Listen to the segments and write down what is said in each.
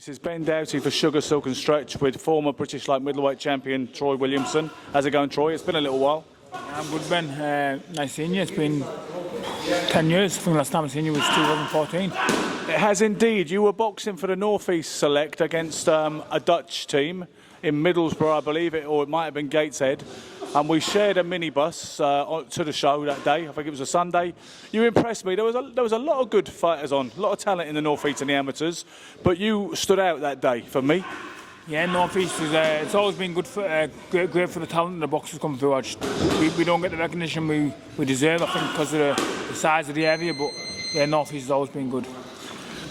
This is Ben Doughty for Sugar, Silk and Stretch with former British light middleweight champion Troy Williamson. How's it going, Troy? It's been a little while. I'm good, Ben. Nice seeing you. It's been 10 years. I think last time I seen you was 2014. It has indeed. You were boxing for the North East Select against a Dutch team in Middlesbrough, I believe, or it might have been Gateshead. And we shared a minibus to the show that day. I think it was a Sunday. You impressed me. There was a lot of good fighters on, a lot of talent in the North East and the amateurs. But you stood out that day for me. Yeah, North East is it's always been good for great for the talent and the boxers come through. We don't get the recognition we deserve, I think, because of the size of the area. But yeah, North East has always been good.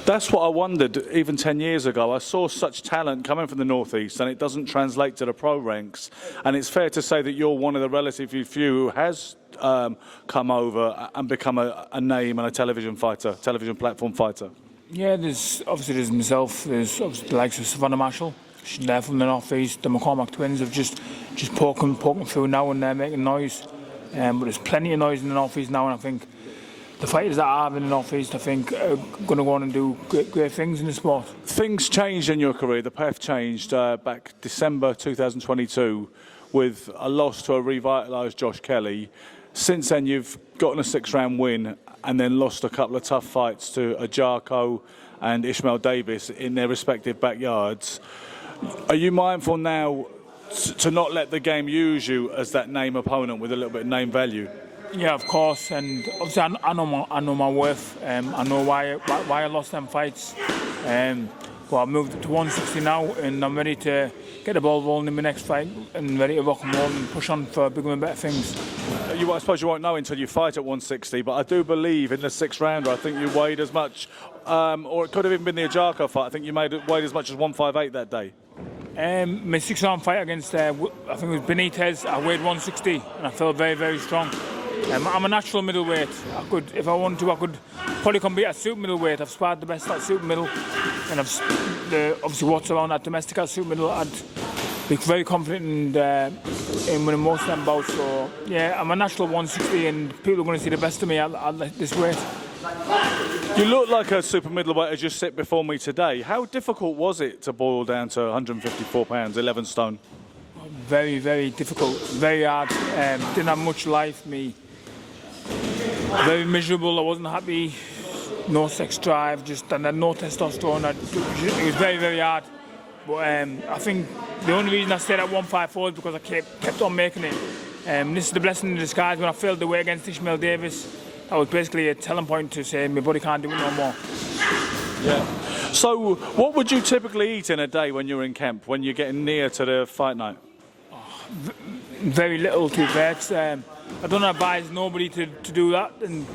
That's what I wondered even 10 years ago. I saw such talent coming from the North East and it doesn't translate to the pro ranks. And it's fair to say that you're one of the relatively few who has come over and become a name and a television platform fighter. Yeah, there's myself, there's obviously the likes of Savannah Marshall. She's there from the North East. The McCormack twins have just poking through now and they're making noise. But there's plenty of noise in the North East now, and I think the fighters that I have in the North East, I think, are going to go on and do great things in the sport. Things changed in your career. The path changed back December 2022 with a loss to a revitalised Josh Kelly. Since then, you've gotten a 6-round win and then lost a couple of tough fights to Ajarko and Ishmael Davis in their respective backyards. Are you mindful now to not let the game use you as that name opponent with a little bit of name value? Yeah, of course, and obviously I know my worth. I know why I lost them fights. Well, I've moved to 160 now, and I'm ready to get the ball rolling in my next fight and ready to rock and roll and push on for bigger and better things. I suppose you won't know until you fight at 160, but I do believe in the 6th rounder, I think you weighed as much, or it could have even been the Ajarko fight. I think you weighed as much as 158 that day. My 6-round fight against, I think it was Benitez, I weighed 160, and I felt very, very strong. I'm a natural middleweight. If I wanted to, I could probably compete at super middleweight. I've sparred the best at super middle, and obviously what's around at domestic at super middle. I'd be very confident in winning most of them bouts. So yeah, I'm a natural 160, and people are going to see the best of me at this weight. You look like a super middleweight as you sit before me today. How difficult was it to boil down to 154 pounds, 11 stone? Very, very difficult, very hard. Didn't have much life. Very miserable. I wasn't happy. No sex drive, and then no testosterone. It was very, very hard. But I think the only reason I stayed at 154 is because I kept on making it. This is the blessing in disguise. When I failed the way against Ishmael Davis, that was basically a telling point to say my body can't do it no more. Yeah. So, what would you typically eat in a day when you're in camp, when you're getting near to the fight night? Very little, to be fair. I don't advise nobody to do that and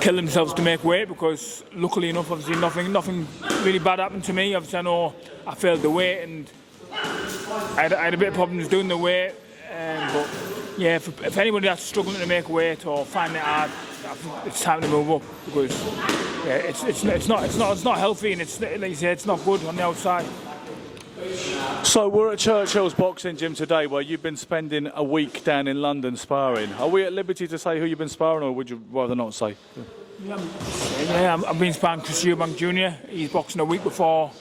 kill themselves to make weight, because luckily enough, obviously nothing really bad happened to me. Obviously I know I failed the weight and I had a bit of problems doing the weight. But yeah, if anybody that's struggling to make weight or finding it hard, I think it's time to move up, because yeah, it's not healthy, and it's, like you say, it's not good on the outside. So we're at Churchill's boxing gym today, where you've been spending a week down in London sparring. Are we at liberty to say who you've been sparring, or would you rather not say? Yeah, I've been sparring Chris Eubank Jr. He's boxing a week before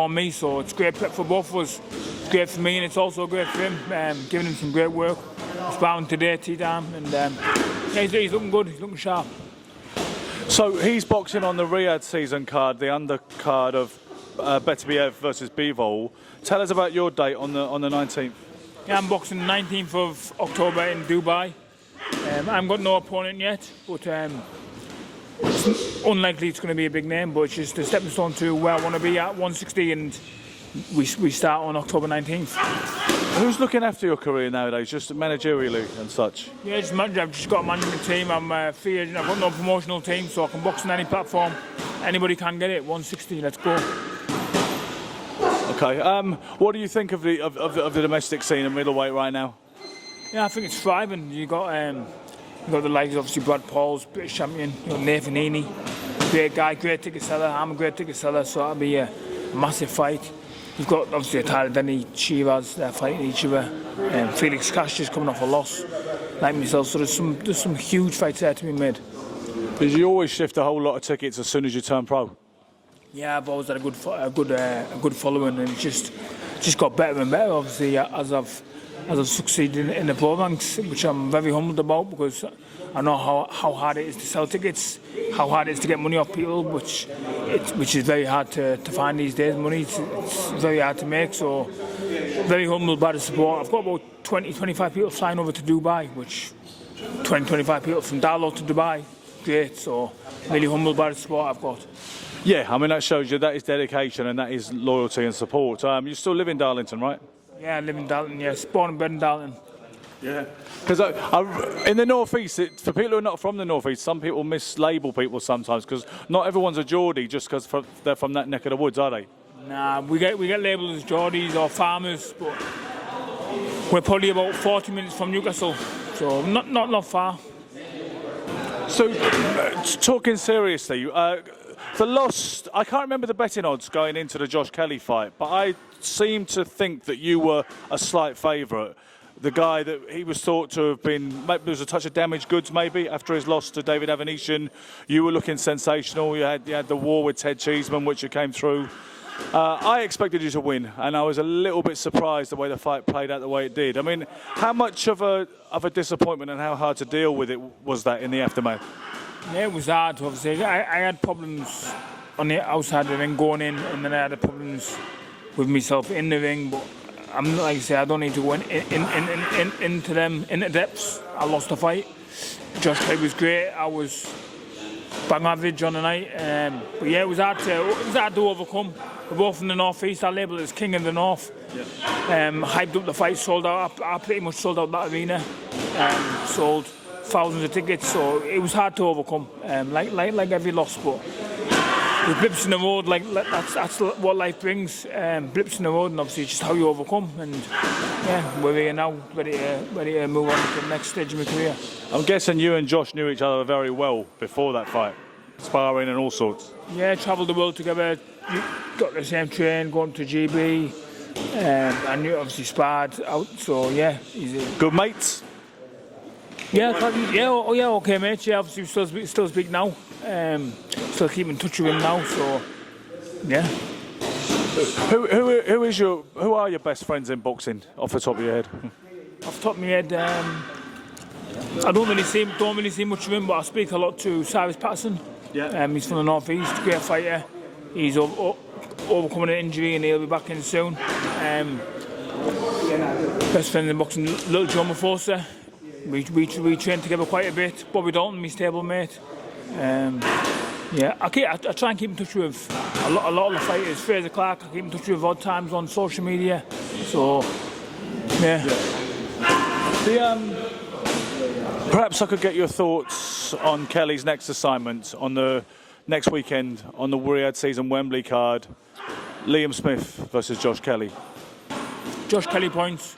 me, so it's great prep for both of us. It's great for me, and it's also great for him, giving him some great work. He's sparring today, tea time, and yeah, he's looking good, he's looking sharp. So he's boxing on the Riyadh season card, the undercard of Beterbiev versus Bivol. Tell us about your date on the 19th. Yeah, I'm boxing the 19th of October in Dubai. I haven't got no opponent yet, but it's unlikely it's going to be a big name, but it's just a stepping stone to where I want to be at 160, and we start on October 19th. Who's looking after your career nowadays, just managerially and such? Yeah, I've just got a management team. I'm free agent. I've got no promotional team, so I can box on any platform. Anybody can get it. 160, let's go. Okay. What do you think of the domestic scene in middleweight right now? Yeah, I think it's thriving. You got the likes, obviously Brad Paul's British champion. Nathan Heaney, great guy, great ticket seller. I'm a great ticket seller, so that'll be a massive fight. You've got obviously Tyler Denny, Chivas, they're fighting each other. Felix Cash just coming off a loss, like myself. So there's some huge fights there to be made. Did you always shift a whole lot of tickets as soon as you turn pro? Yeah, I've always had a good following, and it's just got better and better. Obviously, as I've succeeded in the pro ranks, which I'm very humbled about, because I know how hard it is to sell tickets, how hard it is to get money off people, which is very hard to find these days. Money, it's very hard to make. So very humbled by the support. I've got about 20-25 people flying over to Dubai, which 20-25 people from Darlington to Dubai. Great. So really humbled by the support I've got. Yeah, I mean, that shows you that is dedication and that is loyalty and support. You still live in Darlington, right? Yeah, I live in Darlington, yes. Born and bred in Darlington. Yeah. Because in the North East, for people who are not from the North East, some people mislabel people sometimes, because not everyone's a Geordie just because they're from that neck of the woods, are they? Nah, we get labelled as Geordies or farmers, but we're probably about 40 minutes from Newcastle, so not far. So, talking seriously, the loss, I can't remember the betting odds going into the Josh Kelly fight, but I seem to think that you were a slight favourite. The guy that he was thought to have been, maybe there was a touch of damaged goods maybe after his loss to David Avanesian. You were looking sensational. You had the war with Ted Cheeseman, which you came through. I expected you to win, and I was a little bit surprised the way the fight played out the way it did. I mean, how much of a disappointment and how hard to deal with it was that in the aftermath? Yeah, it was hard, obviously. I had problems on the outside of the ring going in, and then I had problems with myself in the ring, but I'm like I say, I don't need to go into the depths. I lost the fight. Josh Kelly was great. I was bang average on the night. But yeah, it was hard to overcome. We're both from the North East. I label it as King of the North. Yeah. Hyped up the fight, sold out. I pretty much sold out that arena. Sold thousands of tickets, so it was hard to overcome. Like every loss, but with blips in the road, that's what life brings. Blips in the road, and obviously just how you overcome. And yeah, we're here now, ready to move on to the next stage of my career. I'm guessing you and Josh knew each other very well before that fight, sparring and all sorts. Yeah, travelled the world together. Got the same train, going to GB, and you obviously sparred out. So yeah, he's good mates. Yeah, okay, mate. Yeah, obviously we still speak now. Still keep in touch with him now. So, yeah. Who are your best friends in boxing, off the top of your head? Off the top of my head, I don't really see much of him, but I speak a lot to Cyrus Patterson. Yeah. He's from the North East, great fighter. He's overcoming an injury and he'll be back in soon. Best friend in boxing, Little John Mafosa. We train together quite a bit. Bobby Dalton, my stable mate. Yeah, I try and keep in touch with a lot of the fighters. Fraser Clark, I keep in touch with odd times on social media. So, yeah. Perhaps I could get your thoughts on Kelly's next assignment on the next weekend on the Riyadh Season Wembley card. Liam Smith versus Josh Kelly. Josh Kelly points.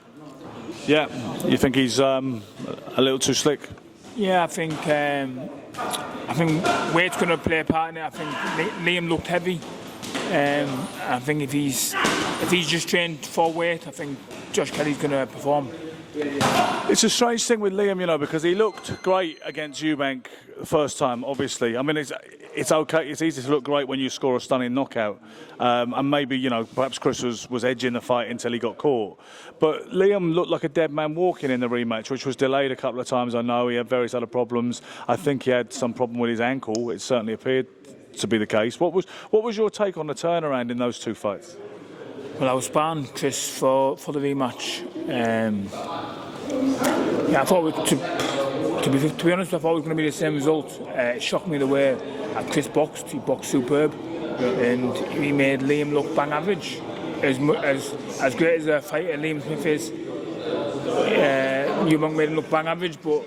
Yeah, you think he's a little too slick? Yeah, I think weight's going to play a part in it. I think Liam looked heavy. I think if he's just trained for weight, I think Josh Kelly's going to perform. It's a strange thing with Liam, you know, because he looked great against Eubank the first time, obviously. I mean, it's okay. It's easy to look great when you score a stunning knockout. And maybe, you know, perhaps Chris was edging the fight until he got caught. But Liam looked like a dead man walking in the rematch, which was delayed a couple of times. I know he had various other problems. I think he had some problem with his ankle. It certainly appeared to be the case. What was your take on the turnaround in those two fights? Well, I was sparring Chris for the rematch. Yeah, I thought to be honest, I thought it was going to be the same result. It shocked me the way Chris boxed. He boxed superb, and he made Liam look bang average. As great as a fighter Liam Smith is, Eubank made him look bang average. But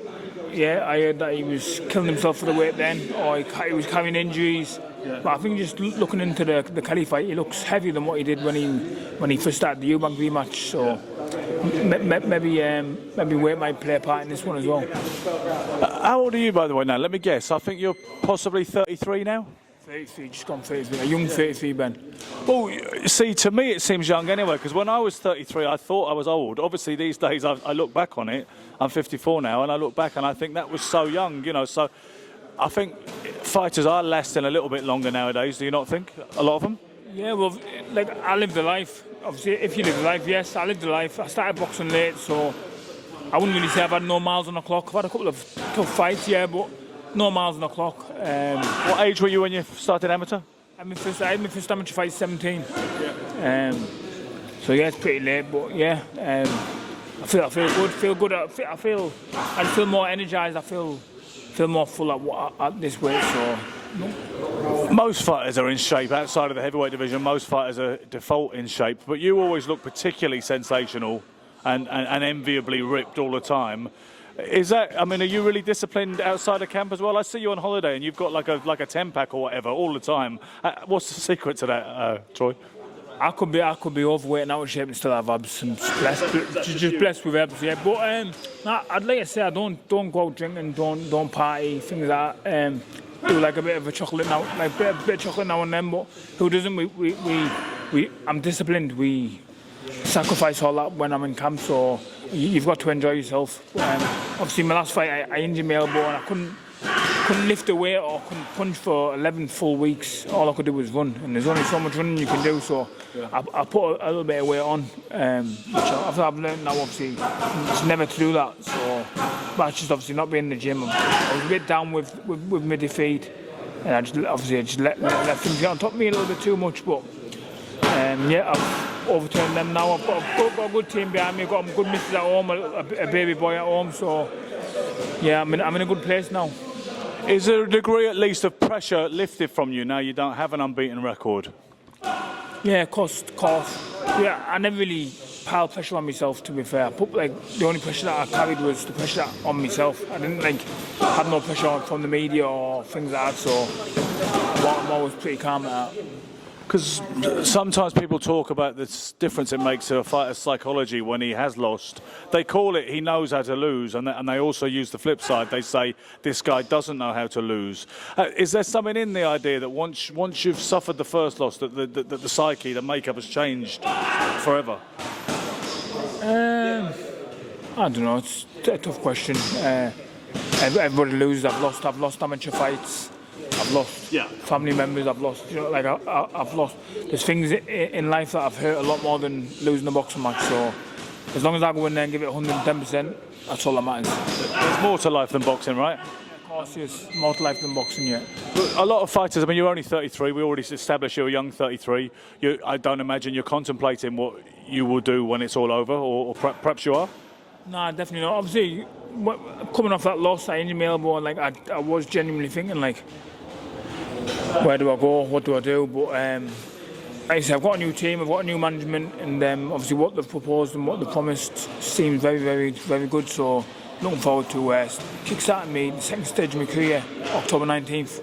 yeah, I heard that he was killing himself for the weight then, or he was carrying injuries. Yeah. But I think just looking into the Kelly fight, he looks heavier than what he did when he first started the Eubank rematch. So maybe weight might play a part in this one as well. How old are you, by the way, now? Let me guess. I think you're possibly 33 now? 33, just gone 33. A young 33, Ben. Well, see, to me it seems young anyway, because when I was 33, I thought I was old. Obviously, these days, I look back on it. I'm 54 now, and I look back and I think that was so young, you know. So, I think fighters are lasting a little bit longer nowadays. Do you not think? A lot of them. Yeah, well, like I live the life. Obviously, if you live the life, yes, I live the life. I started boxing late, so I wouldn't really say I've had no miles on the clock. I've had a couple of tough fights, yeah, but no miles on the clock. What age were you when you started amateur? I had my first amateur fight 17. So yeah, it's pretty late, but yeah, I feel good. I feel more energised. I feel more full at this weight. So. Most fighters are in shape outside of the heavyweight division. Most fighters are default in shape, but you always look particularly sensational and enviably ripped all the time. Is that? I mean, are you really disciplined outside of camp as well? I see you on holiday and you've got like a 10-pack or whatever all the time. What's the secret to that, Troy? I could be overweight and out of shape and still have abs. I'm just blessed with abs, yeah. But I'd like to say I don't go out drinking, don't party, things like that. Do like a bit of a chocolate now, like a bit of chocolate now and then. But who doesn't? I'm disciplined. We sacrifice all that when I'm in camp. So you've got to enjoy yourself. Obviously, my last fight I injured my elbow and I couldn't lift the weight or couldn't punch for 11 full weeks. All I could do was run, and there's only so much running you can do. So I put a little bit of weight on, which I've learned now. Obviously, it's never to do that. So that's just obviously not being in the gym. I was a bit down with my defeat, and I just let things get on top of me a little bit too much. But yeah, I've overturned them now. I've got a good team behind me. I've got good missus at home, a baby boy at home. So yeah, I'm in a good place now. Is there a degree at least of pressure lifted from you now you don't have an unbeaten record? Yeah, of course. Yeah, I never really piled pressure on myself, to be fair. The only pressure that I carried was the pressure on myself. I didn't have no pressure from the media or things like that, so I'm always pretty calm at that. Because sometimes people talk about the difference it makes to a fighter's psychology when he has lost. They call it he knows how to lose, and they also use the flip side. They say this guy doesn't know how to lose. Is there something in the idea that once you've suffered the first loss, that the psyche, the makeup has changed forever? I don't know. It's a tough question. Everybody loses. I've lost amateur fights. I've lost family members. I've lost, I've lost. There's things in life that I've hurt a lot more than losing a boxing match. So as long as I go in there and give it 110%, that's all that matters. There's more to life than boxing, right? Of course, yes. More to life than boxing, yeah. A lot of fighters, I mean, you're only 33. We already established you're a young 33. I don't imagine you're contemplating what you will do when it's all over, or perhaps you are? No, definitely not. Obviously, coming off that loss, I injured my elbow, and I was genuinely thinking, where do I go? What do I do? But like I said, I've got a new team, I've got a new management, and obviously what they've proposed and what they've promised seems very, very, very good. So looking forward to kick-starting me the second stage of my career, October 19th.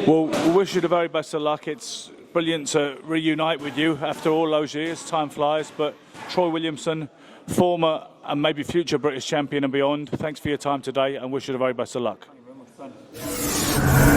Well, we wish you the very best of luck. It's brilliant to reunite with you after all those years. Time flies, but Troy Williamson, former and maybe future British champion and beyond, thanks for your time today and wish you the very best of luck. Thank you very much, Ben.